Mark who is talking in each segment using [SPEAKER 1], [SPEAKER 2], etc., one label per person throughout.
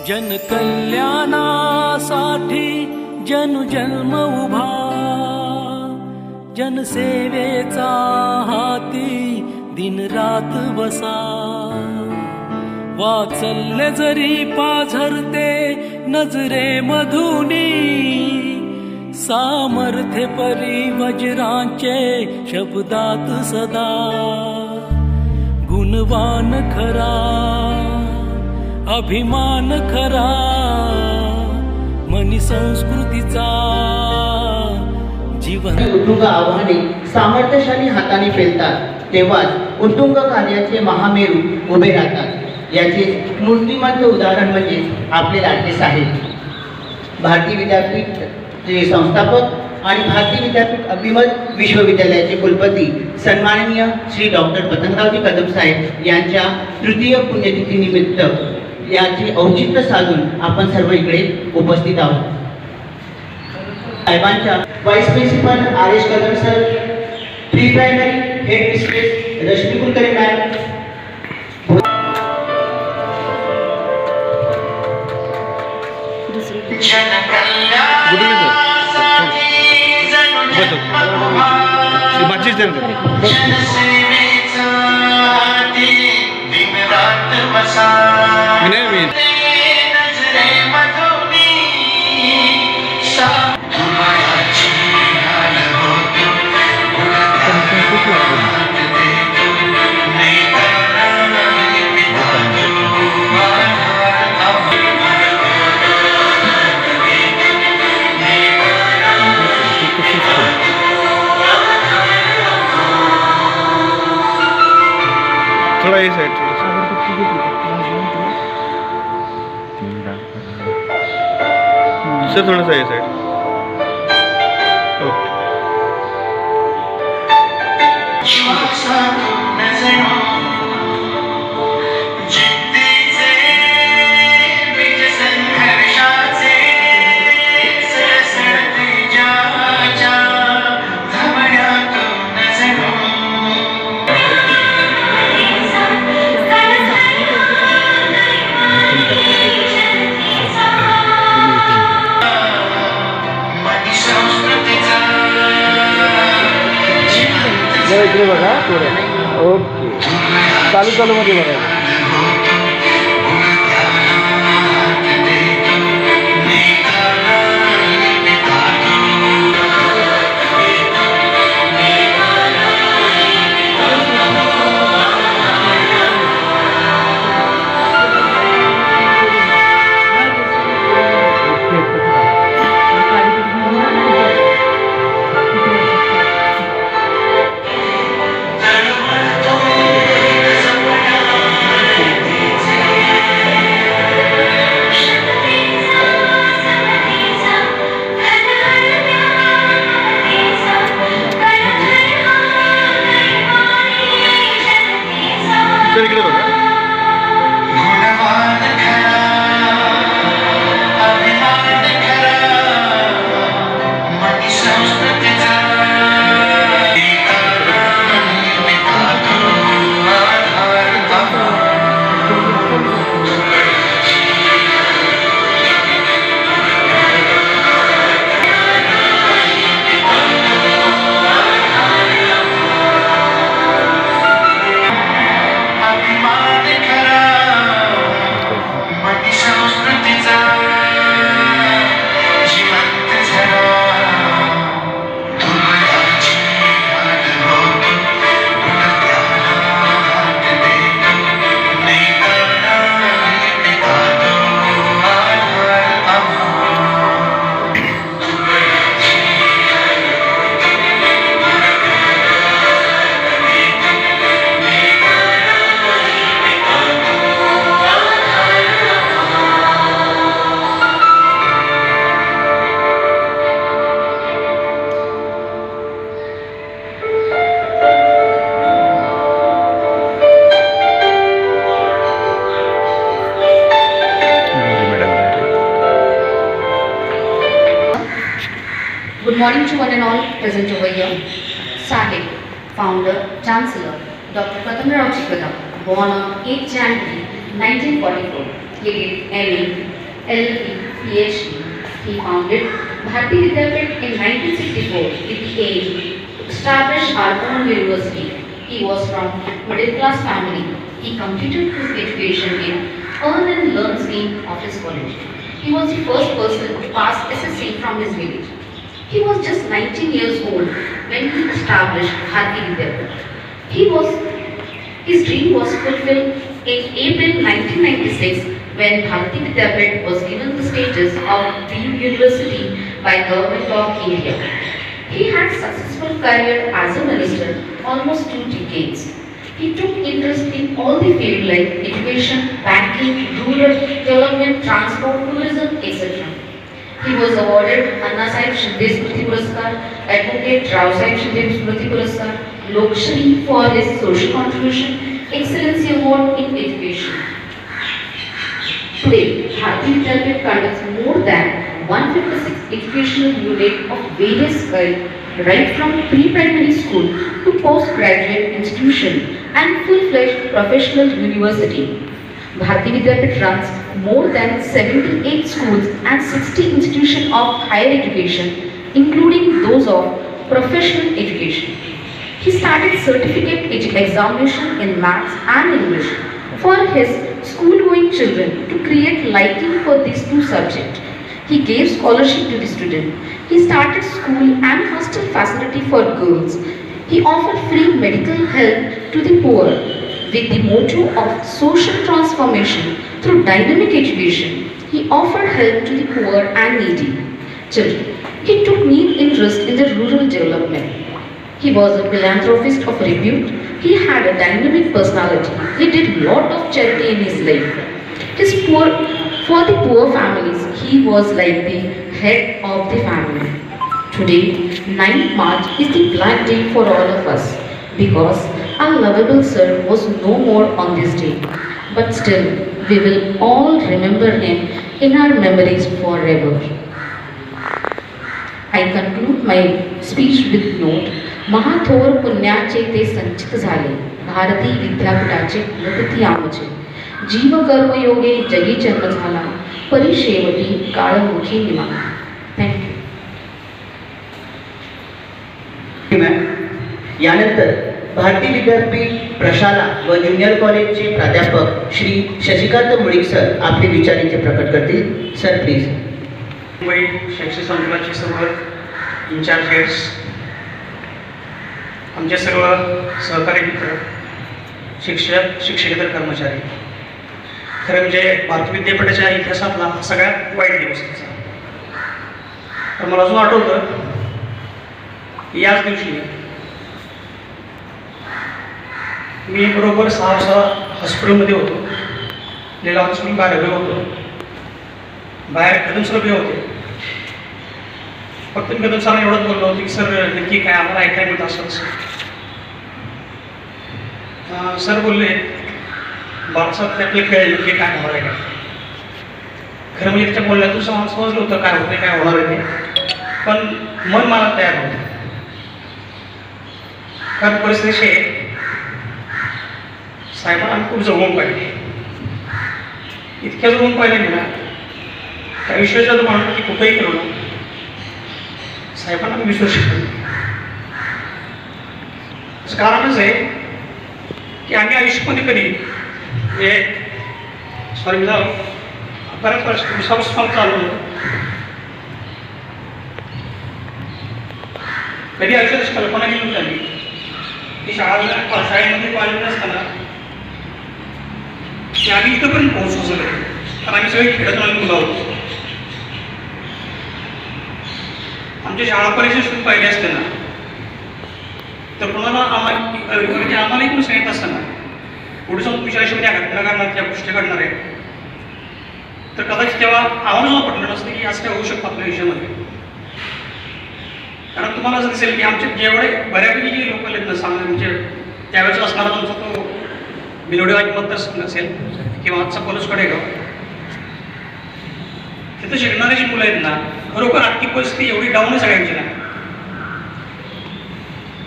[SPEAKER 1] जनकल्याणासाठी जन्मजन्म उभा, जनसेवेचा हाती दिनरात बसा. वात्सल्य जरी पाझरते नजरे मधुनी, सामर्थ्य परी वज्रांचे शब्दात सदा. गुणवान खरा अभिमान खरा, मनी संस्कृतीचा जीवन.
[SPEAKER 2] उत्तुंग आव्हाने सामर्थ्यशाली हाताने पेलतात, तेव्हाच उत्तुंग कार्याचे महामेरू उभे राहतात. याचे मूर्तिमंत उदाहरण म्हणजे आपले लाडके साहेब, भारतीय विद्यापीठचे संस्थापक आणि भारतीय विद्यापीठ अभिमत विश्वविद्यालयाचे कुलपती सन्माननीय श्री डॉक्टर पतंगरावजी कदम साहेब यांच्या तृतीय पुण्यतिथीनिमित्त याचे औचित्य साधून आपण सर्व इकडे उपस्थित आहोत. साहेबांच्या vice principal R S. Kadam sir, pre primary head mistress Rashmi Kulkarni ma'am,
[SPEAKER 3] थोड़ा ये साइड सर, थोड़ा सा ये साइड. इकडे बघा थोडं. ओके, चालू मध्ये बघा. इकडे बघा.
[SPEAKER 4] Good morning to one and all present over here. Sahib, founder, Chancellor, Dr. Prathamrao Kadam, born on 8 January 1944, he did MA, LLB, PhD. He founded Bharati Vidyapit in 1964 with the aim to establish our own university. He was from middle class family. He completed his education in Earn and Learn scheme of his college. He was the first person to pass SSC from his village. He was just 19 years old when he established Bharati Vidyapit. His dream was fulfilled in April 1996 when Bharati Vidyapit was given the status of Deemed University by Government of India. He had successful career as a minister almost 2 decades. He took interest in all the fields like education, banking, rural development, transport, tourism, etc. He was awarded Anna Sahib Shinde Smriti Puraskar, Advocate Rao Sahib Shinde Smriti Puraskar, Lokshri for his social contribution, Excellency Award in Education. Today, Bharati Vidyapit conducts more than 156 educational units of various kinds, right from pre-primary school to postgraduate institution and full-fledged professional university. Bharati Vidyapit runs more than 78 schools and 60 institutions of higher education, including those of professional education. He started certificate examination in maths and English for his school-going children to create liking for these two subjects. He gave scholarship to the student. He started school and hostel facility for girls. He offered free medical help to the poor with the motto of social transformation through dynamic education. He offered help to the poor and needy children. He took keen interest in the rural development. He was a philanthropist of repute. He had a dynamic personality. He did lot of charity in his life. For the poor families, he was like the head of the family. Today, 9th March is the black day for all of us because our lovable sir was no more on this day. But still, we will all remember him in our memories forever. I conclude my speech with note, महाथोर पुण्याचे ते संचित झाले, भारती विद्यापीठाचे प्रगती आमचे, जीव कर्मयोगे जगी जन्म झाला, परिशेवटी काळमुखी निमाला. थँक्यू.
[SPEAKER 2] यानंतर भारती विद्यापीठ प्रशाला व ज्युनियर कॉलेजचे प्राध्यापक श्री शशिकांत मुळीक सर आपले विचार इथे प्रकट करतील. Sir please.
[SPEAKER 5] मुंबई शैक्षणिक संकुलाचे सर्व इन्चार्ज हेड्स, आमचे सर्व सहकारी मित्र, शिक्षक शिक्षकेतर कर्मचारी, खरं म्हणजे भारती विद्यापीठाच्या इतिहासातला हा सगळ्यात वाईट दिवस त्याचा. तर मला अजून आठवतं की याच दिवशी मी बरोबर 6 वाजता हॉस्पिटलमध्ये होतो. लीला हॉस्पिटल बाहेर उभे होतो. बाहेर कदम सर उभे होते. फक्त मी कदम सरांना एवढंच बोललो होतो की सर नक्की काय आम्हाला ऐकायला मिळतं असं. सर बोलले बाळासाहेब त्यातले खेळ नक्की काय होणार आहे का. खरं म्हणजे त्याच्या बोलण्यातून समजलं होतं काय होतं काय होणार आहे, पण मन मला तयार होतं. कारण परिस्थिती आहे, साहेबांना आम्ही खूप जवळून पाहिले. इतक्या जवळून पाहिले मी ना त्या विश्वासात म्हणतो की कुठेही करू नका, साहेबांना मी विश्वास शिकलो. कारणच आहे की आम्ही आयुष्यामध्ये कधी हे सॉरी मला बऱ्याच वर्ष 20 वर्ष चालू होतं. कधी आयुष्यात कल्पना केली होती आम्ही की शाळेमध्ये कॉलेज असताना की आम्ही इथंपर्यंत पोहोचू शकलो. कारण आम्ही सगळे खेळत आम्ही मुलं होतो. आमच्या शाळा परिचय सुरू पाहिजे असते ना तर कोणाला आम्हाला इकडून सांगितलं असताना पुढे जाऊन तुमच्या आयुष्यामध्ये या घटना घडणार, त्या गोष्टी घडणार आहे, तर कदाचित तेव्हा आम्हाला सुद्धा पटलं नसतं की असं काय होऊ शकतं आपल्या आयुष्यामध्ये. कारण तुम्हाला असं दिसेल की आमचे जेवढे बऱ्यापैकी जे लोक आहेत ना सांगा म्हणजे त्यावेळेस असणारा तुमचा तो बिलोडेवाजी मतदारसंघ असेल किंवा आजचा पोलीसकडे गाव, तिथं शिकणारी जी मुलं आहेत ना खरोखर आर्थिक परिस्थिती एवढी डाऊन आहे सगळ्यांची ना.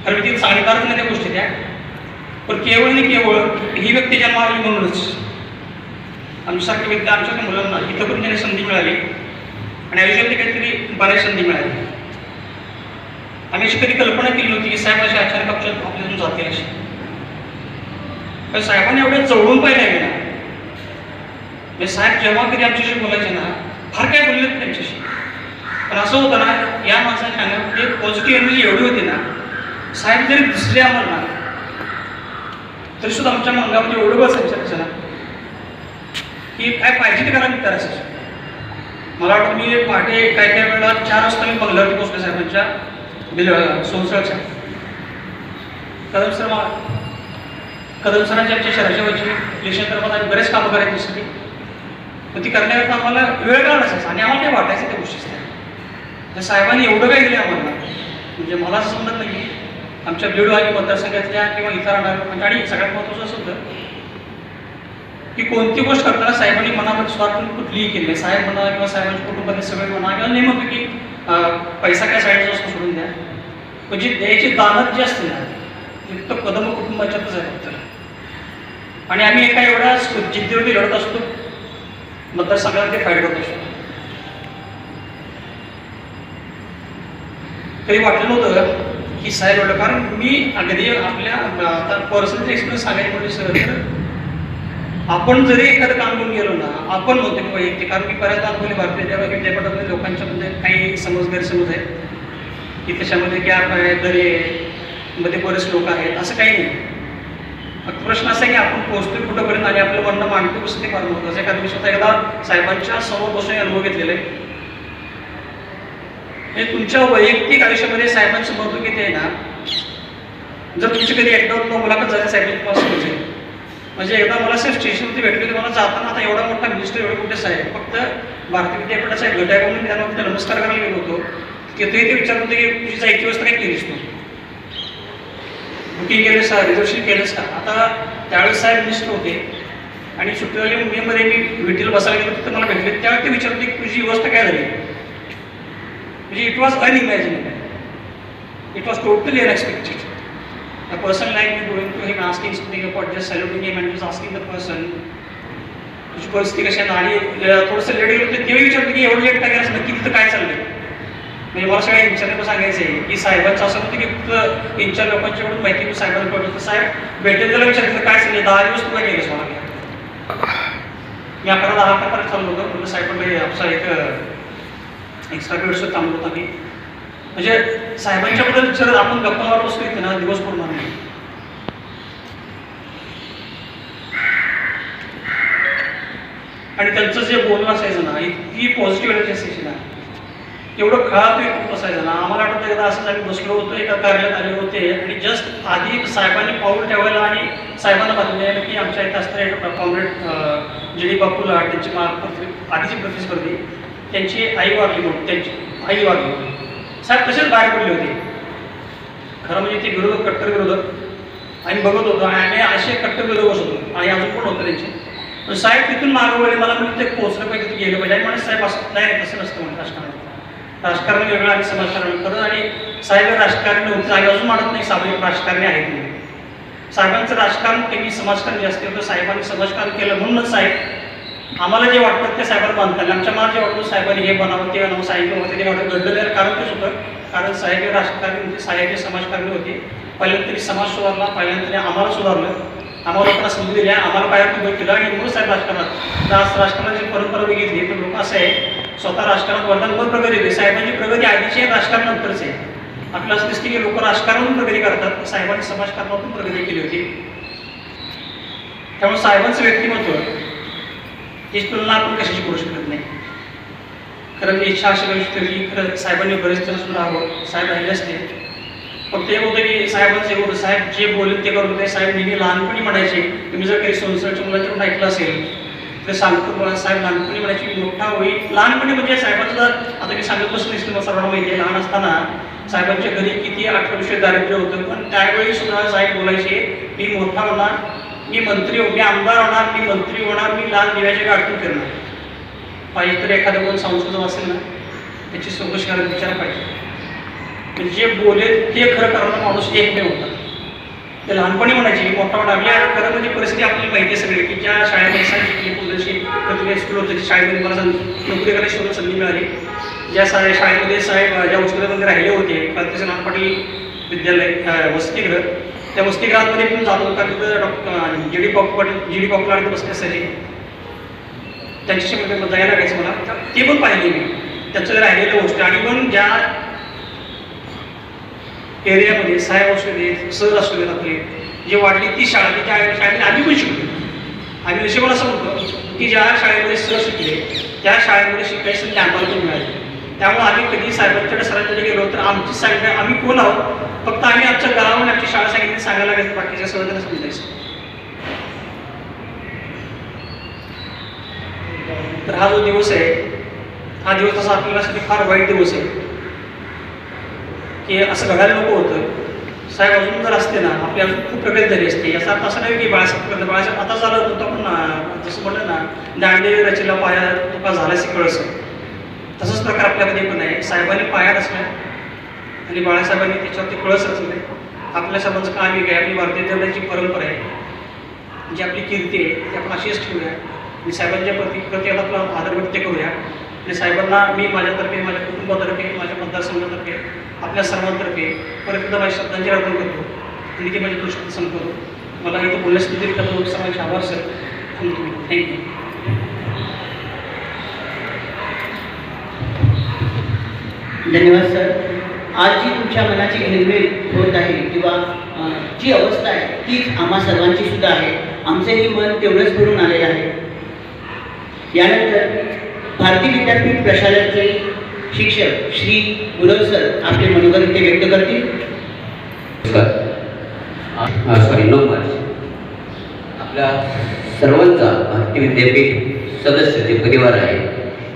[SPEAKER 5] कारण मी तिथे सांगण्यात नाही त्या गोष्टी त्या, पण केवळ आणि केवळ ही व्यक्ती जन्माला आली म्हणूनच आमच्यासारखे विद्या आमच्यासारख्या मुलांना इथं पण त्यांनी संधी मिळाली आणि आयुष्यात काहीतरी बऱ्याच संधी मिळाली. आम्ही अशी कधी कल्पना केली नव्हती की साहेब असे अचानक आपल्यातून जातील अशी. पण साहेबांनी एवढ्या जवळून पाहिलं आहे ना, म्हणजे साहेब जेव्हा कधी आमच्याशी बोलायचे ना, फार काय बोलले त्यांच्याशी, पण असं होतं ना, या माणसाच्या अंगामध्ये पॉझिटिव्ह एनर्जी एवढी होती ना, साहेब जरी दिसले आम्हाला ना तरी सुद्धा आमच्या अंगामध्ये एवढं बसायचं ना की काय पाहिजे ते करायला तयार असायचं. मला वाटतं मी पहाटे काय काय वेळेला 4 वाजता मी बंगल्यावरती पोहोचले साहेबांच्या सोनसळच्या. कदम सरांच्या आमच्या शहराच्या वरची लेशनंतर्गत आम्ही बरेच कामं करायची दिसली, पण ती करण्याकरता आम्हाला वेळ काढ नसायचा आणि आम्हाला काय वाटायचं त्या गोष्टी. साहेबांनी एवढं काय दिलं आम्हाला, म्हणजे मला असं समजत नाही की आमच्या बीडवाली मतदारसंघातल्या किंवा इतर राहणार, आणि सगळ्यात महत्त्वाचं असं होतं की कोणती गोष्ट करताना साहेबांनी मनामध्ये स्वार्थ कुठलीही केली नाही. साहेब म्हणा किंवा साहेबांच्या कुटुंबातले सगळे म्हणा किंवा नेहमी होतं की पैसा काय साईडचा असतो सोडून द्या, पण जी द्यायची दानत जी असते ना ती फक्त कदम कुटुंबाच्यातच आहे फक्त. आणि आम्ही एका एवढ्या जिद्दीवरती लढत असतो, मतदारसंघात ते फाईट करत असतो. कधी वाटलं नव्हतं की साहेब एवढं, कारण मी अगदी आपल्या आता पर्सनल एक्सपिरियन्स सांगायचं म्हणजे सर, तर आपण जरी एखादं काम घेऊन गेलो ना, आपण म्हणतो की वैयक्तिक, कारण मी बऱ्याचदा अनुभवले भारतीय विद्यापीठामध्ये लोकांच्यामध्ये काही गैरसमज आहेत की त्याच्यामध्ये गॅप आहे, दरे मध्ये बरेच लोक आहेत, असं काही नाही. फक्त प्रश्न असा आहे की आपण पोहोचतोय कुठंपर्यंत आणि आपलं म्हणणं मांडतो कसं ते फार महत्त्वाचं आहे. कारण मी स्वतः एकदा साहेबांच्या समोर बसून अनुभव घेतलेला आहे. हे तुमच्या वैयक्तिक आयुष्यामध्ये साहेबांचं महत्त्व किती आहे ना, जर तुमची कधी एकदा मुलाखत झाली साहेब, म्हणजे एकदा मला साहेब स्टेशनवरती भेटले होते, मला जाताना आता एवढा मोठा मिनिस्टर एवढे कुठे साहेब, फक्त भारतीय विद्यापीठाचा एक गट आहे म्हणून त्यांना फक्त नमस्कार करायला गेलो होतो. तिथेही ते विचारत होते की तुझी जायची व्यवस्था काय केलीस तू, बुकिंग केलं का, रिझर्वेशन केलंस का. आता त्यावेळेस साहेब मिनिस्टर होते आणि सुट्टीवाली मुंबईमध्ये मी विटीला बसायला गेलो तिथं मला भेटले, त्यावेळी ते विचारत होते की तुझी व्यवस्था काय झाली. म्हणजे it was unimaginable, it was totally unexpected. A person like me going to him asking something about just saluting him and just asking the person तुझी परिस्थिती कशी आहे, आणि थोडंसं लेट गेलो तर तेही विचारतो की एवढं लेट काय करायचं, नक्की तिथं काय चाललंय. म्हणजे मला सगळ्या इंचार्जला सांगायचं आहे की साहेबांचं असं होतं की फक्त इंचार्ज लोकांच्याकडून माहिती साहेबांना पडलं, तर साहेब भेटेल त्याला विचारलं काय चाललंय, 10 दिवस तुला गेलेस मला. मी 11-10 चाललो होतो, म्हणलं साहेबांकडे आपसा एक एक्स्ट्रा वेळ थांबलो होता मी. म्हणजे साहेबांच्याबद्दल जर आपण गप्पा मारत असतो इथे ना, दिवस पूर्ण नाही. आणि त्यांचं जे बोलणं असायचं ना, इतकी पॉझिटिव्ह एनर्जी असायची ना, एवढं खळात खूप असायचं ना. आम्हाला आठवतं एकदा असंच आम्ही बसलो होतो, एका कार्यालयात आले होते आणि जस्ट आधी साहेबांनी पाऊल ठेवायला आणि साहेबांना बातमी की आमच्या इथं असणारे कॉम्रेड जी डी बापू लाड त्यांची आधीची प्रतिस्पर्धी, त्यांची आई वारली होती, त्यांची आई वारली होती. साहेब तसेच बाहेर पडले होते. खरं म्हणजे ते विरोधक, कट्टर विरोधक आम्ही बघत होतो आणि आम्ही असे कट्टर विरोधक होतो आणि अजून पण होतं त्यांचे. पण साहेब तिथून मागं वळले, मला म्हणजे ते पोहोचलं पाहिजे, ते गेलं पाहिजे. आणि म्हणजे साहेब असं नाही, तसं नसतं म्हणजे राजकारण वेगळं आणि समाजकारण खरं. आणि साहेब राजकारणी होते, आम्ही अजून म्हणत नाही सामाजिक राजकारणी आहेत म्हणून. साहेबांचं राजकारण त्यांनी समाजकारण जास्त होतं, साहेबांनी समाजकारण केलं म्हणूनच साहेब आम्हाला जे वाटतं ते साहेबांना बांधतात. आमच्या मनात जे वाटतं साहेबांनी हे बनावं ते बनावं, साहेब होते ते वाटतं घडलं, कारण तेच होतं. कारण साहेब हे राजकारणी होते, साहेब हे समाजकारणी होते. पहिल्यांदा तरी समाज सुधारला, पहिल्यांदा तरी आम्हाला सुधारलं, आम्हाला लोकांना संधी दिल्या, आम्हाला पायात उभं केलं आणि म्हणून साहेब राजकारणात. आज राजकारणाची परंपरा बघितली तर लोक असं आहे स्वतः राजकारणात वरदान प्रगती होते. साहेबांची प्रगती आधीची राजकारण नंतरच आहे. आपल्याला असं दिसते की लोक राजकारणातून प्रगती करतात, साहेबांनी समाजकारणातून प्रगती केली होती. त्यामुळे साहेबांचं व्यक्तिमत्व ही तुलना आपण कशाची करू शकत नाही. खरं इच्छा अशी गोष्ट की खरं साहेबांनी बरेच जण सुद्धा हवं, साहेब राहिले असते. फक्त हे होतं की साहेबांचं एवढं, साहेब जे बोलले ते करून ते. साहेब नेहमी लहानपणी म्हणायचे, तुम्ही जर काही सोनसरच्या मुलांच्याकडून ऐकलं असेल तर सांगतो मला, साहेब लहानपणी म्हणायची मोठा होईल. लहानपणी म्हणजे साहेबांचं जर आता मी सांगत बसून दिसलं, मला सर्वांना माहिती आहे लहान असताना साहेबांच्या घरी किती 1800 दारिद्र्य होतं, पण त्यावेळी सुद्धा साहेब बोलायचे मी मोठा होणार, मी मंत्री मी आमदार होणार, मी मंत्री होणार, मी लाल दिव्याच्या गाठून फिरणार. पाहिजे तर एखादं कोण संशोधन असेल ना त्याची चौकशी करायला विचार पाहिजे. म्हणजे जे बोले ते खरं करणारा माणूस एकमेव होता. ते लहानपणी म्हणायची मोठा मोठा आपल्या खरं म्हणजे परिस्थिती आपल्याला माहिती आहे सगळी की ज्या शाळेमध्ये सायन्स शिकली पुढची प्रतिभा स्कूल होतं त्या शाळेमध्ये मला नोकरी करायची संधी मिळाली. ज्या शाळेमध्ये साहेब ज्या हॉस्पिटलमध्ये राहिले होते क्रांतिसिंह पाटील विद्यालय वसतिगृह, त्या वसतिगृहामध्ये पण जात होता. तिथं जी डी पॉपला बसले असायचे, त्यांच्याशी जायला लागायचं मला. ते पण पाहिले मी त्यांचं राहिलेल्या गोष्टी. आणि पण ज्या एरियामध्ये साहेब असू देत, सर असू देत आपले जे वाढली ती शाळा, ती त्या शाळेमध्ये आम्ही पण शिकलो. आम्ही नशिबाला असं म्हणतो की ज्या शाळेमध्ये सर शिकले त्या शाळेमध्ये शिकायची संधी आम्हाला पण मिळाली. त्यामुळे आम्ही कधी साहेबांच्याकडे सरांकडे गेलो तर आमची सांगा आम्ही कोण आहोत, फक्त आम्ही आमच्या गावावर आमची शाळा सांगितली सांगायला लागायचं, बाकीच्या सर्वांना समजायचं. तर हा जो दिवस आहे, हा दिवस तसा आपल्यासाठी फार वाईट दिवस आहे की असं घडायला नको होतं. साहेब अजून जर असते ना आपली अजून खूप प्रगती झाली असते. याचा अर्थ असं नाही की बाळासाहेब आता झालं होतं आपण जसं म्हणलं ना दांडे रचीला पाया तुका झाला कळस, तसंच प्रकार आपल्यामध्ये पण आहे. साहेबांनी पाया रचल्या आणि बाळासाहेबांनी त्याच्यावरती कळस रचले. आपल्या सर्वांचं काम एक आहे, आपली भारतीय जनतेची परंपरा आहे, जी आपली कीर्ती आहे ती आपण अशीच ठेवूया आणि साहेबांच्या प्रति आपला आदर व्यक्त करूया. आणि साहेबांना मी माझ्यातर्फे, माझ्या कुटुंबातर्फे, माझ्या मतदारसंघातर्फे, आपल्या सर्वांतर्फे परत एकदा माझी श्रद्धांजली अर्पण करतो आणि ती माझी दृष्टी संपवतो. मला इथं बोलण्यास दिली तर सर्वांचे आभार सर. थँक्यू.
[SPEAKER 2] धन्यवाद सर. आज जी तुमच्या मनाची घिरमिर होत आहे किंवा जी अवस्था आहे तीच आम्हा सर्वांची सुद्धा आहे. आमचंही मन तेवढंच भरून आलेलं आहे. यानंतर भारतीय विद्यापीठ प्रशासनाचे शिक्षक श्री गुरव सर आपले मनोगत इथे व्यक्त करतील.
[SPEAKER 6] सॉरी 9 मार्च आपल्या सर्वांचा भारतीय विद्यापीठ सदस्य जे परिवार आहे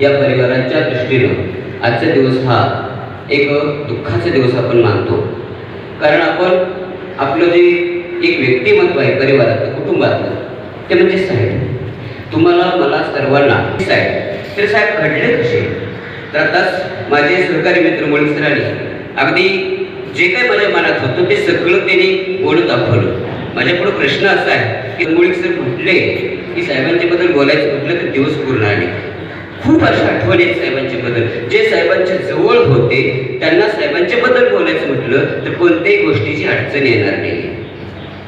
[SPEAKER 6] या परिवाराच्या दृष्टीनं आजचा दिवस हा एक दुःखाचा दिवस आपण मानतो. कारण आपण आपलं जे एक व्यक्तिमत्व आहे परिवारातलं, कुटुंबातलं, ते म्हणजे साहेब. तुम्हाला मला सर्वांना साहेब तर साहेब घडले कसे, तर आताच माझे सहकारी मित्र मोळीक सरांनी अगदी जे काही माझ्या मनात होतं ते सगळं त्यांनी बोलून दाखवलं. माझ्यापुढे प्रश्न असा आहे की मोळीक सर म्हटले की साहेबांच्या बद्दल बोलायचं म्हटलं तर दिवस पूर्ण आले. खूप अशा आठवणी आहेत साहेबांच्या बद्दल. जे साहेबांच्या जवळ होते त्यांना साहेबांच्या बद्दल बोलायचं म्हटलं तर कोणत्याही गोष्टीची अडचण येणार नाही.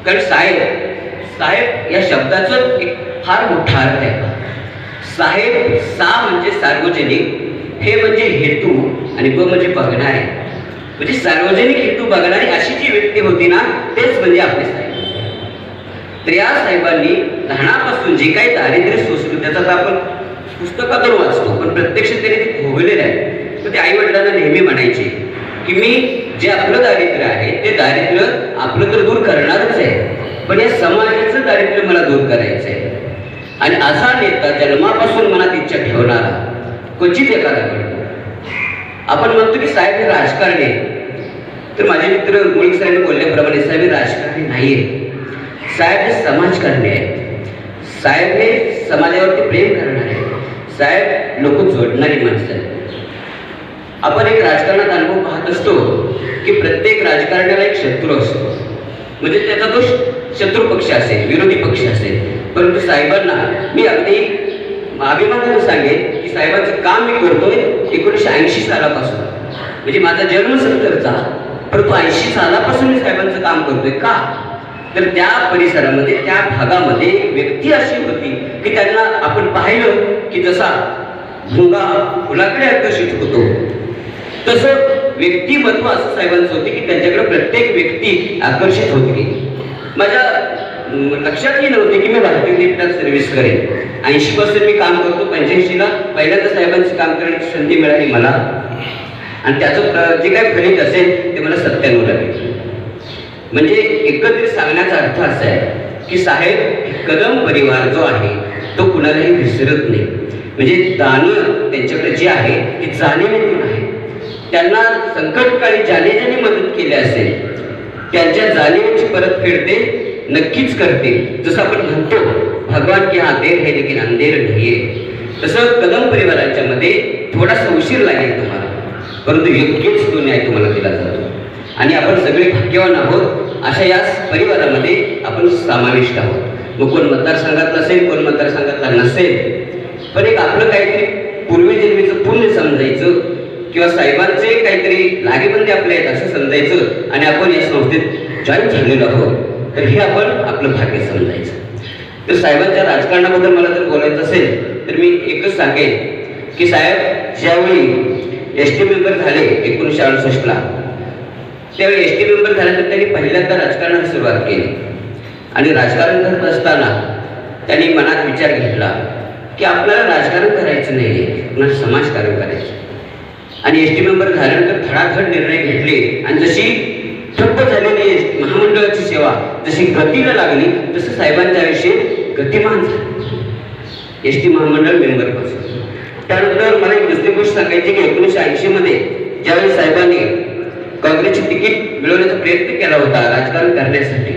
[SPEAKER 6] कारण साहेब या शब्दाचं एक फार मोठा अर्थ आहे. साहेब सा म्हणजे सार्वजनिक, हे म्हणजे हेतू आणि ब म्हणजे बघणारे. म्हणजे सार्वजनिक हेतू बघणारी अशी जी व्यक्ती होती ना तेच म्हणजे आपले साहेब. तर या साहेबांनी लहानापासून जे काही दारिद्र्य सोसलं त्याचा तर आपण पुस्तकातून वाचतो, पण प्रत्यक्ष त्याने ते भोगलेलं आहे. तर ते आई वडिलांना नेहमी म्हणायचे की मी जे आपलं दारिद्र्य आहे ते दारिद्र्य आपलं तर दूर करणारच आहे, पण या समाजाचं दारिद्र्य मला दूर करायचं आहे. आणि असा नेता जन्मापासून मनात इच्छा ठेवणारा क्वचित एखादा मिळतो. आपण म्हणतो की साहेब हे राजकारणी आहे, तर माझे मित्र मोळीक साहेबांनी बोलल्याप्रमाणे साहेब हे राजकारणी नाहीये. साहेब हे समाजकारणी आहे. साहेब हे समाजावरती प्रेम करणारे, साहेब लोक जोडणारी माणसं आहेत. आपण एक राजकारणात अनुभव पाहत असतो की प्रत्येक राजकारण्याला एक शत्रू असतो, म्हणजे त्याचा तो शत्रू पक्ष असेल, विरोधी पक्ष असेल. परंतु साहेबांना मी अगदी अभिमानाने सांगेन की साहेबांचं काम मी करतोय 1980 सालापासून. म्हणजे माझा जन्म 70चा, परंतु 80 सालापासून मी साहेबांचं काम करतोय. का तर त्या परिसरामध्ये, त्या भागामध्ये व्यक्ती अशी होती की त्यांना आपण पाहिलं की जसा भुंगा फुलाकडे आकर्षित होतो तसं व्यक्तिमत्व असं साहेबांचं होते की त्यांच्याकडे प्रत्येक व्यक्ती आकर्षित होत गेली. माझ्या लक्षातही नव्हते की मी भारतीय विद्यापीठात सर्व्हिस करेन. 80% मी काम करतो, 85ला पहिल्यांदा साहेबांची काम करण्याची संधी मिळाली मला, आणि त्याचं जे काही फलित असेल ते मला 97ला भेटलं. म्हणजे एकत्रित सांगण्याचा अर्थ असा आहे की साहेब कदम परिवार जो आहे तो कुणालाही विसरत नाही. म्हणजे दानं त्यांच्याकडे जे आहे ते जाणीवेतून आहे. त्यांना संकटकाळी ज्याने ज्याने मदत केली असेल त्यांच्या जाणीवेची परतफेड ते नक्कीच करते. जसं आपण म्हणतो भगवान की हा देर है लेकिन अंधेर नाहीये, तसं कदम परिवाराच्या मध्ये थोडासा उशीर लागेल तुम्हाला, परंतु योग्यच तो न्याय तुम्हाला दिला जातो. आणि आपण सगळे भाग्यवान आहोत अशा या परिवारामध्ये आपण समाविष्ट आहोत. मग कोण मतदारसंघात नसेल, कोण मतदारसंघातला नसेल, पण एक आपलं काहीतरी पूर्वजन्मीचं पुण्य समजायचं किंवा साहेबांचे काहीतरी लागेबंदी आपले आहेत असं समजायचं आणि आपण या संस्थेत जॉईन झालेलो आहोत, तर हे आपण आपलं भाग्य समजायचं. तर साहेबांच्या राजकारणाबद्दल मला जर बोलायचं असेल तर मी एकच सांगेन की साहेब ज्यावेळी एस टी मेंबर झाले 1968ला, त्यावेळी एस टी मेंबर झाल्यानंतर त्यांनी पहिल्यांदा राजकारणाला सुरुवात केली आणि राजकारण करत असताना त्यांनी मनात विचार घेतला की आपल्याला राजकारण करायचं नाही आहे, आपल्याला समाजकारण करायचं. आणि एस टी मेंबर झाल्यानंतर धडाधड निर्णय घेतले आणि जशी ठप्प झालेली महामंडळाची सेवा जशी गतीला लागली तसं साहेबांच्या आयुष्य गतिमान झालं एस टी महामंडळ मेंबरपासून. त्यानंतर मला एक दुसरी गोष्ट सांगायची की 1980 मध्ये ज्यावेळी साहेबांनी काँग्रेसचे तिकीट मिळवण्याचा प्रयत्न केला होता राजकारण करण्यासाठी,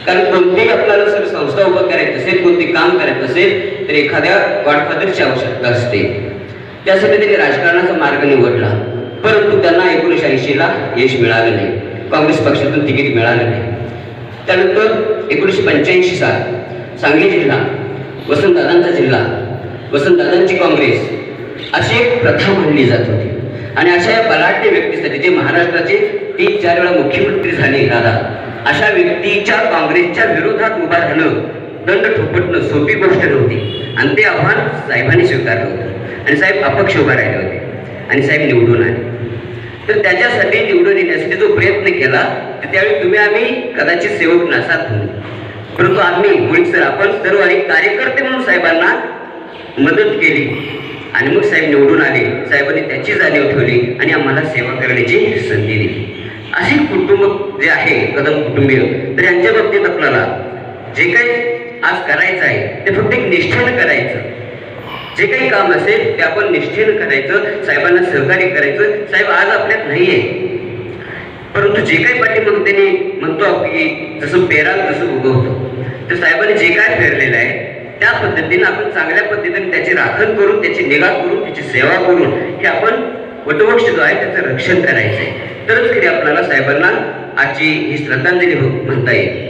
[SPEAKER 6] कारण कोणतीही आपल्याला जर संस्था उभं करायची असेल, कोणते काम करायचं असेल तर एखाद्या गॉडफादरची आवश्यकता असते. त्यासाठी त्यांनी राजकारणाचा मार्ग निवडला, परंतु त्यांना 1980ला यश मिळालं नाही, काँग्रेस पक्षातून तिकीट मिळालं नाही. त्यानंतर 1985 साल सांगली जिल्हा, वसंतदादांचा जिल्हा, वसंतदादांची काँग्रेस अशी एक प्रथा मानली जात होती. आणि अशा या बलाढ्य व्यक्तीसाठी जे महाराष्ट्राचे 3-4 वेळा मुख्यमंत्री झाले दादा, अशा व्यक्तीच्या काँग्रेसच्या विरोधात उभा राहणं, दंड ठोपटणं सोपी गोष्ट नव्हती आणि ते आव्हान साहेबांनी स्वीकारलं होतं आणि साहेब अपक्ष उभा राहिले होते आणि साहेब निवडून आले. तर त्याच्यासाठी निवडून येण्यासाठी जो प्रयत्न केला तर त्यावेळी तुम्ही आम्ही कदाचित सेवक नसात म्हणून, परंतु आम्ही मुळीत सर आपण सर्व आणि कार्यकर्ते म्हणून साहेबांना मदत केली आणि मग साहेब निवडून आले. साहेबांनी त्याची जाणीव ठेवली आणि आम्हाला सेवा करण्याची संधी दिली. अशी कुटुंब जे आहे कदम कुटुंबीय, तर यांच्या बाबतीत आपल्याला जे काही आज करायचं आहे ते फक्त एक निष्ठेनं करायचं. जे काही काम असेल ते आपण निष्ठेनं करायचं, साहेबांना सहकार्य करायचं. साहेब आज आपल्यात नाहीये, परंतु जे काही पाठीमागे त्यांनी म्हणतो की जसं पेराल तसं उगवतो, तर साहेबांनी जे काय पेरलेलं आहे त्या पद्धतीने आपण चांगल्या पद्धतीने त्याची राखण करून, त्याची निगा करून, त्याची सेवा करून की आपण वटवृक्ष जो आहे त्याचं रक्षण करायचंय, तरच खरी आपल्याला साहेबांना आजची ही श्रद्धांजली म्हणता येईल.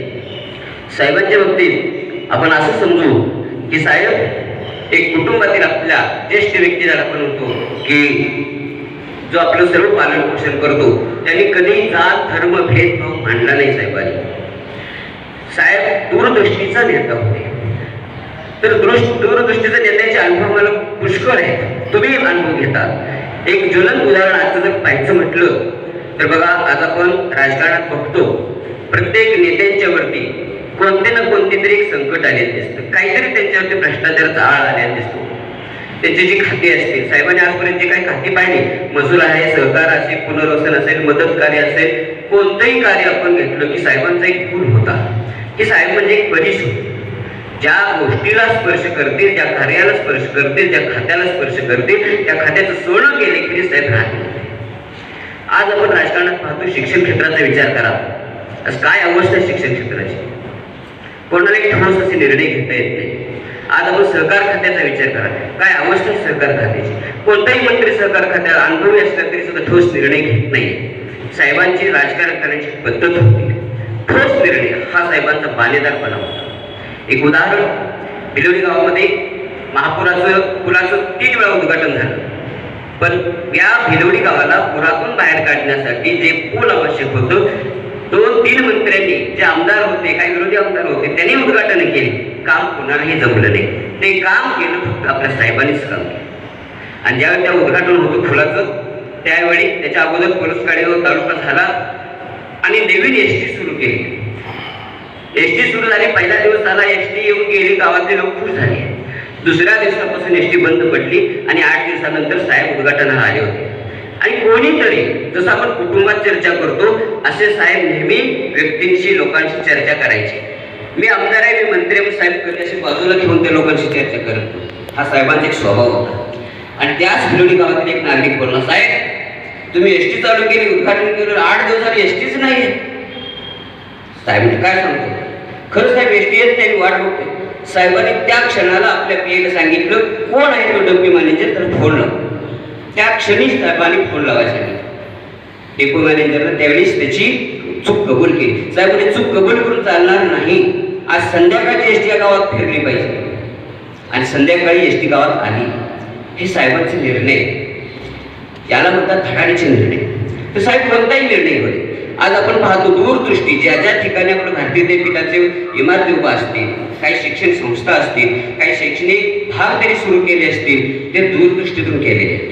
[SPEAKER 6] साहेबांच्या बाबतीत आपण असं समजू की साहेब एक कुटुंबातील आपल्या ज्येष्ठ व्यक्ती ज्याला आपण म्हणतो की जो आपलं सर्व पालन पोषण करतो, त्यांनी कधी जात धर्म भेदभाव मांडला नाही साहेबांनी. साहेब दूरदृष्टीचा नेता होते, तर दूरदृष्टीचा नेत्याचे अनुभव मला पुष्कळ आहे, तुम्ही अनुभव घेता. एक ज्वलंत उदाहरण आजचं जर पाहायचं म्हटलं तर बघा, आज आपण राजकारणात बघतो प्रत्येक नेत्यांच्या वरती कोणते ना कोणते तरी एक संकट आलेलं दिसतं, काहीतरी त्यांच्यावरती भ्रष्टाचाराचा आळ आलेला दिसतो. त्यांची जी खाती असतील, साहेबांनी आजपर्यंत जे काही खाती पाहिली, महसूल आहे, सहकार असेल, पुनर्वसन असेल, मदत कार्य असेल, कोणतंही कार्य आपण घेतलं की साहेबांचा एक गुण होता की साहेब म्हणजे एक परिश होते. ज्या गोष्टीला स्पर्श करतील, ज्या कार्याला स्पर्श करतील, ज्या खात्याला स्पर्श करतील, त्या खात्याचं सोनं गेले तरी साहेब राहतील. आज आपण राजकारणात पाहतो, शिक्षण क्षेत्राचा विचार करा, आज काय अवस्था आहे शिक्षण क्षेत्राची, कोणाला एक ठोस असे निर्णय घेता येत नाही. आज आपण सहकार खात्याचा विचार करा, काय अवस्था आहे सहकार खात्याची, कोणताही मंत्री सहकार खात्याला अनुभवी असला तरी सुद्धा ठोस निर्णय घेत नाही. साहेबांची राजकारण करण्याची पद्धत होती, ठोस निर्णय हा साहेबांचा बालेदारपणा होता. एक उदाहरण, भिलोरी गावामध्ये पुलाचं 3 वेळा उद्घाटन झालं, पण या भिलोरी गावाला पुरातून बाहेर काढण्यासाठी जे पूल आवश्यक होतं, 2-3 मंत्र्यांनी, जे आमदार होते, काही विरोधी आमदार होते, त्यांनी उद्घाटन केले, काम कोणालाही जमलं नाही. ते काम केलं फक्त आपल्या साहेबांनीच काम केलं. आणि ज्यावेळी त्या उद्घाटन होतं फुलाचं, त्यावेळी त्याच्या अगोदर पोलीसगाडीवर तालुका झाला आणि नवीन एसटी सुरू केली. एसटी सुरू झाली, पहिला दिवस झाला, एसटी येऊन गेली, गावातले लोक खुश झाले. दुसऱ्या दिवसापासून एसटी बंद पडली आणि 8 दिवसानंतर साहेब उद्घाटनाला आले होते. आणि कोणीतरी, जसं आपण कुटुंबात चर्चा करतो असे साहेब नेहमी व्यक्तींशी, लोकांशी चर्चा करायचे. मी आमदार आहे, मी मंत्री आहे, साहेब कधी असे बाजूला घेऊन त्या लोकांशी चर्चा करत, हा साहेबांचा एक स्वभाव होता. आणि त्याच भिलोरी गावातील एक नागरिक बोलला, साहेब तुम्ही एसटी चालू केली, उद्घाटन केलं, 8 दिवस झाली एसटीच नाही. साहेब काय सांगतो, खरं साहेब एसटी येत नाही, वाट बघते. साहेबांनी त्या क्षणाला आपल्या पीएला सांगितलं, कोण आहे तो डब्बी मॅनेजर, तर फोन लाव. त्या क्षणी साहेबांनी फोन लावायला सांगितलं डेपो मॅनेजरला. त्यावेळेस त्याची चूक कबूल केली. साहेबांनी चूक कबूल करून चालणार नाही. आज संध्याकाळची एसटी या गावात फिरली पाहिजे आणि संध्याकाळी एसटी गावात आली. हे साहेबांचे निर्णय, याला म्हणतात धडाडीचे निर्णय. तर साहेब कोणताही निर्णय होते. आज आपण पाहतो दूरदृष्टी, ज्या ज्या ठिकाणी आपण भारतीय विद्यापीठाचे इमारती उभा असतील, काही शिक्षण संस्था असतील, काही शैक्षणिक भाग तरी सुरू केले असतील, ते दूरदृष्टीतून केलेले आहेत.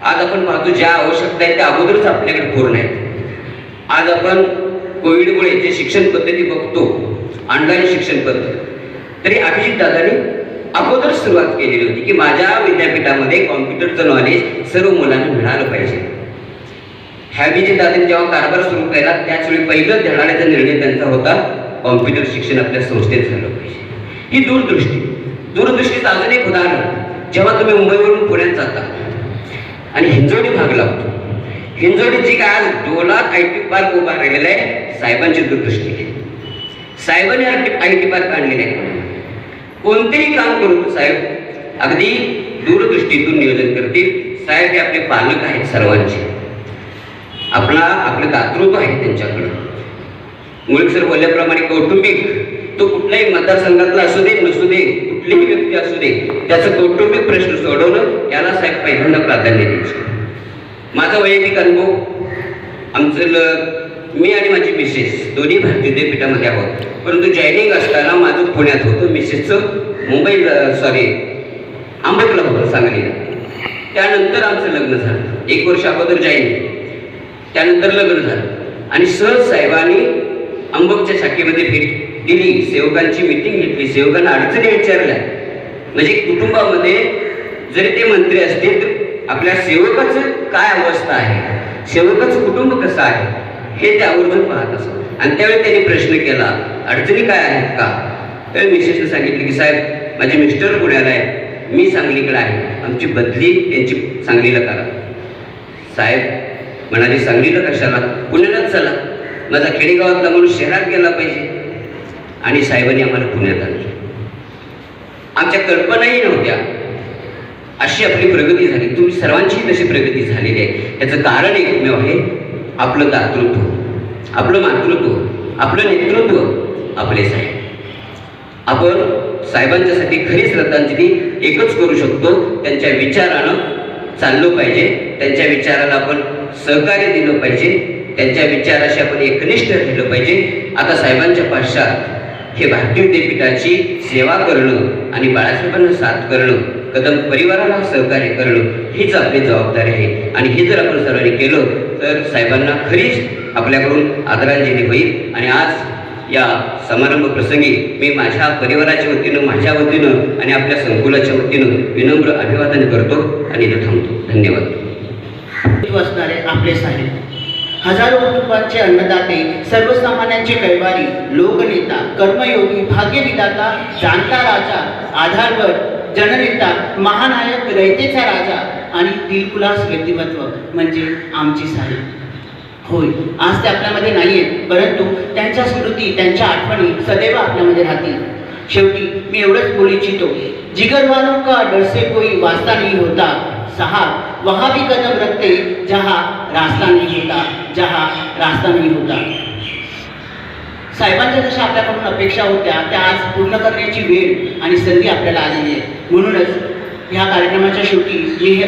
[SPEAKER 6] आज आपण पाहतो ज्या आवश्यकता आहेत त्या अगोदरच आपल्याकडे पूर्ण आहेत. आज आपण कोविडमुळे जे शिक्षण पद्धती बघतो, ऑनलाईन शिक्षण पद्धती, तरी अभिजित दादांनी अगोदर सुरुवात केलेली होती की माझ्या विद्यापीठामध्ये कॉम्प्युटरचं नॉलेज सर्व मुलांना मिळालं पाहिजे. अभिजित दादांनी जेव्हा कारभार सुरू केला त्याचवेळी पहिलं धडाड्याचा निर्णय त्यांचा होता, कॉम्प्युटर शिक्षण आपल्या संस्थेत झालं पाहिजे. ही दूरदृष्टीचं अजून एक उदाहरण, जेव्हा तुम्ही मुंबईवरून पुण्यात जाता आणि हिंजवडी भाग लागतो, हिंजवडीची काय आज डोलात IT पार्क उभा राहिलेला आहे, साहेबांची दूरदृष्टी आहे. साहेबांनी IT पार्क आणलेले आहे. कोणतेही काम करू साहेब अगदी दूरदृष्टीतून नियोजन करतील. साहेब हे आपले पालक आहेत सर्वांचे, आपलं दातृत्व आहे त्यांच्याकडं. मुळीक सर बोलल्याप्रमाणे कौटुंबिक, तो कुठल्याही मतदारसंघातला असू दे नसू दे, कुठलीही व्यक्ती असू दे, त्याचं कौटुंबिक प्रश्न सोडवणं याला साहेब पहिल्यांदा प्राधान्य द्यायचे. माझा वैयक्तिक अनुभव, मी आणि माझी मिसेस दोन्ही भारतीय विद्यापीठामध्ये आहोत, परंतु जॉईनिंग असताना माझं पुण्यात होतं, मिसेसचं आंबेडकरला होतं सांगलीला. त्यानंतर आमचं लग्न झालं. 1 वर्ष अगोदर जॉईनिंग, त्यानंतर लग्न झालं आणि सहज साहेबांनी अंबकच्या शाखेमध्ये भेट दिली, सेवकांची मिटिंग घेतली, सेवकांना अडचणी विचारल्या. म्हणजे कुटुंबामध्ये जरी ते मंत्री असतील तर आपल्या सेवकाचं काय अवस्था आहे, सेवकाचं कुटुंब कसं आहे हे ते आवर्जून पाहत असत. आणि त्यावेळी त्यांनी प्रश्न केला, अडचणी काय आहेत का? तर मिसेसने सांगितलं की साहेब माझे मिस्टर पुण्याला आहे, मी सांगलीकडे आहे, आमची बदली त्यांची सांगलीला करा. साहेब म्हणाले सांगलीला कशाला, पुण्यालाच चला, माझा खेडेगावातला माणूस शहरात गेला पाहिजे. आणि साहेबांनी आम्हाला पुण्यात आणलं. आमच्या कल्पनाही नव्हत्या अशी आपली प्रगती झाली. तुम्ही सर्वांची तशी प्रगती झालेली आहे. याचं कारण एकमेव आहे आपलं दातृत्व, आपलं मातृत्व, आपलं नेतृत्व, आपले साहेब. आपण साहेबांच्यासाठी खरी श्रद्धांजली एकच करू शकतो, त्यांच्या विचारानं चाललो पाहिजे, त्यांच्या विचाराला आपण सहकार्य दिलं पाहिजे, त्यांच्या विचाराशी आपण एकनिष्ठ राहिलं पाहिजे. आता साहेबांच्या पश्चात हे भारतीय विद्यापीठाची सेवा करणं आणि बाळासाहेबांना साथ करणं, कदम परिवाराला सहकार्य करणं हीच आपली जबाबदारी आहे. आणि हे जर आपण सर्वांनी केलं तर साहेबांना खरीच आपल्याकडून आदरांजली होईल. आणि आज या समारंभ प्रसंगी मी माझ्या परिवाराच्या वतीनं, माझ्या वतीनं आणि आपल्या संकुलाच्या वतीनं विनम्र अभिवादन करतो आणि इथं थांबतो. धन्यवाद.
[SPEAKER 2] असणारे आपले साहेब, हजारो कुटुंबांचे अन्नदाते, सर्वसामान्यांचे कैवारी, लोकनेता, कर्मयोगी, भाग्यविधाता, जाणता राजा, आधारवड, जननेता, महानायक, रयतेचा राजा आणि दिलखुलास व्यक्तिमत्व म्हणजे आमचे साहेब. होय, आज ते आपल्यामध्ये नाही आहेत, परंतु त्यांच्या स्मृती, त्यांच्या आठवणी सदैव आपल्यामध्ये राहतील. शेवटी मी एवढंच बोलू इच्छितो, जिगरवालों का डर से कोई वास्ता नहीं होता साहब, वहाँ भी कदम रखते जहाँ रास्ता नहीं होता, जहाँ रास्ता नहीं होता. साहेबांच्या जशा आपल्याकडून अपेक्षा होत्या त्या आज पूर्ण करण्याची वेळ आणि संधी आपल्याला आलेली आहे. म्हणूनच ह्या कार्यक्रमाच्या शेवटी मी हे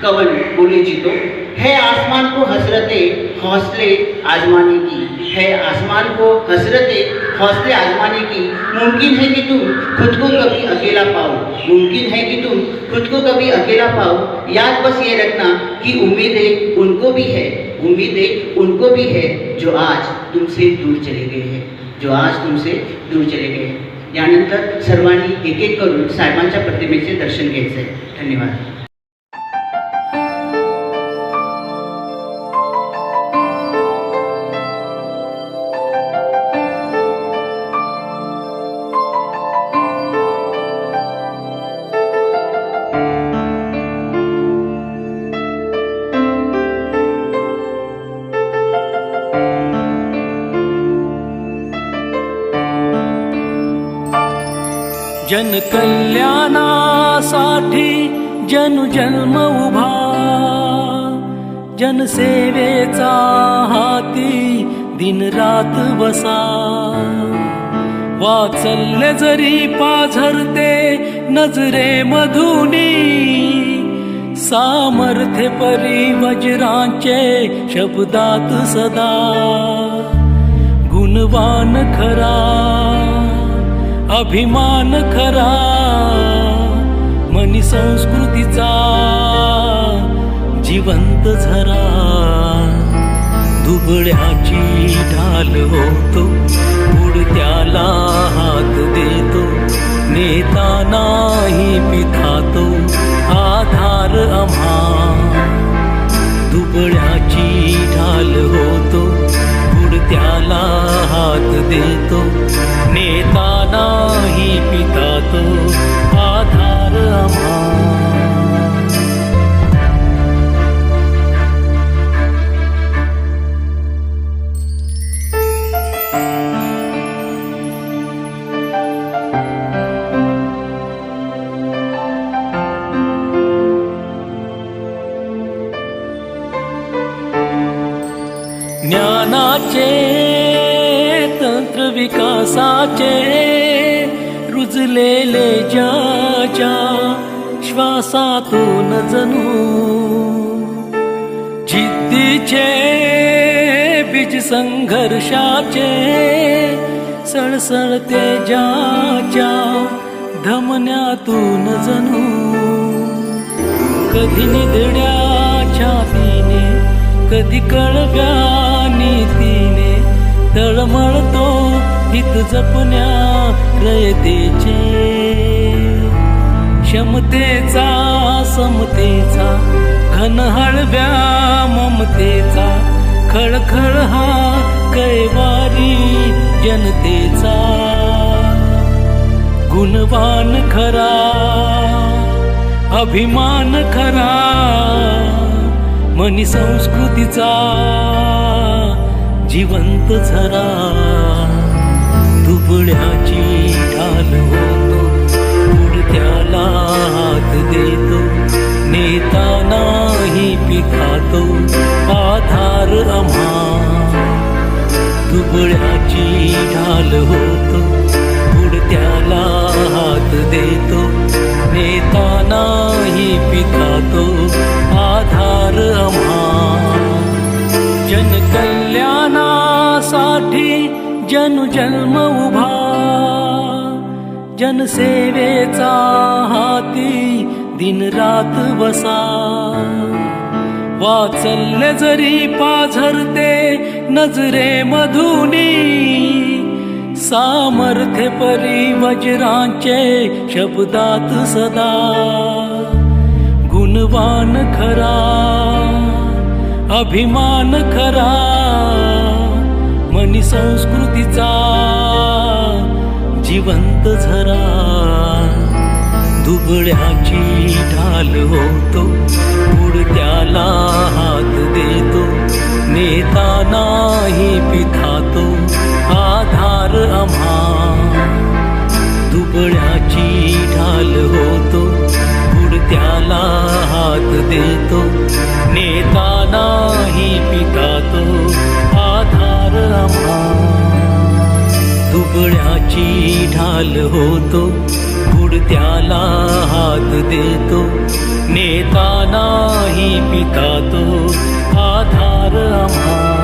[SPEAKER 2] कवन बोलू इच्छितो, है आसमान को हसरते हौसले आजमाने की, है आसमान को हसरते हौसले आजमाने की. मुमकिन है कि तुम खुद को कभी अकेला पाओ, मुमकिन है कि तुम खुद को कभी अकेला पाओ. याद बस ये रखना कि उम्मीदें उनको भी है, उम्मीदें उनको भी है जो आज तुमसे दूर चले गए हैं, जो आज तुमसे दूर चले गए हैं. यानंतर सर्वांनी एक एक करून साहेबांच्या प्रतिमेचे दर्शन घ्यायचे आहे. धन्यवाद.
[SPEAKER 1] जनकल्याणासाठी जनुजन्म उभा, जनसेवेचा हाती दिन रात बसा. वात्सल्य जरी पाझरते नजरे मधुनी, सामर्थ्य परी वज्रांचे शब्दात सदा. गुणवान खरा अभिमान खरा, मनी संस्कृतीचा जिवंत झरा. दुबळ्याची ढाल होतो, उडत्याला हात देतो. नेता नाही पिता तो, आधार आम्हा. दुबळ्याची ढाल होतो, उडत्याला हात देतो. नेता नाही पिता तो, आधार आम्हा. ज्ञानाचे तंत्र विकासाचे रुजलेले ज्याच्या श्वासातून जणू. जिद्दीचे बीज संघर्षाचे सळसळते ज्याच्या धमन्यातून जणू. कधी निधड्या छातीने, कधी कळव्या नीतीने तळमळतो हित जपण्या रयतेचे. क्षमतेचा समतेचा घन हळव्या ममतेचा खळखळ हा कैवारी जनतेचा. गुणवान खरा अभिमान खरा, मनी संस्कृतीचा जिवंत झरा. दुबळ्याची ढाल होतो, उडत्याला हात देतो. नेता नाही पिता तो, आधार आम्हा. दुबळ्याची ढाल होतो, उडत्याला हात देतो. नेता नाही पिता तो, आधार आम्हा. जनकल्याणासाठी जन्म उभा, जनसेवेचा हाती दिन रात बसा. वात्सल्य जरी पाझरते नजरे मधुनी, सामर्थ्य परी वज्रांचे शब्दात सदा. गुणवान खरा अभिमान खरा, मनी संस्कृतीचा जिवंत झरा. दुबळ्याची ढाल होतो, उडत्याला हात देतो. नेता नाही पिता तो, आधार आम्हा. दुबळ्याची ढाल होतो, उडत्याला हात देतो. नेता नाही पिता तो, आधार आम्हा. दुबळ्याची ढाल होतो, उडत्याला हात देतो. नेता नाही पिता तो, आधार आम्हा.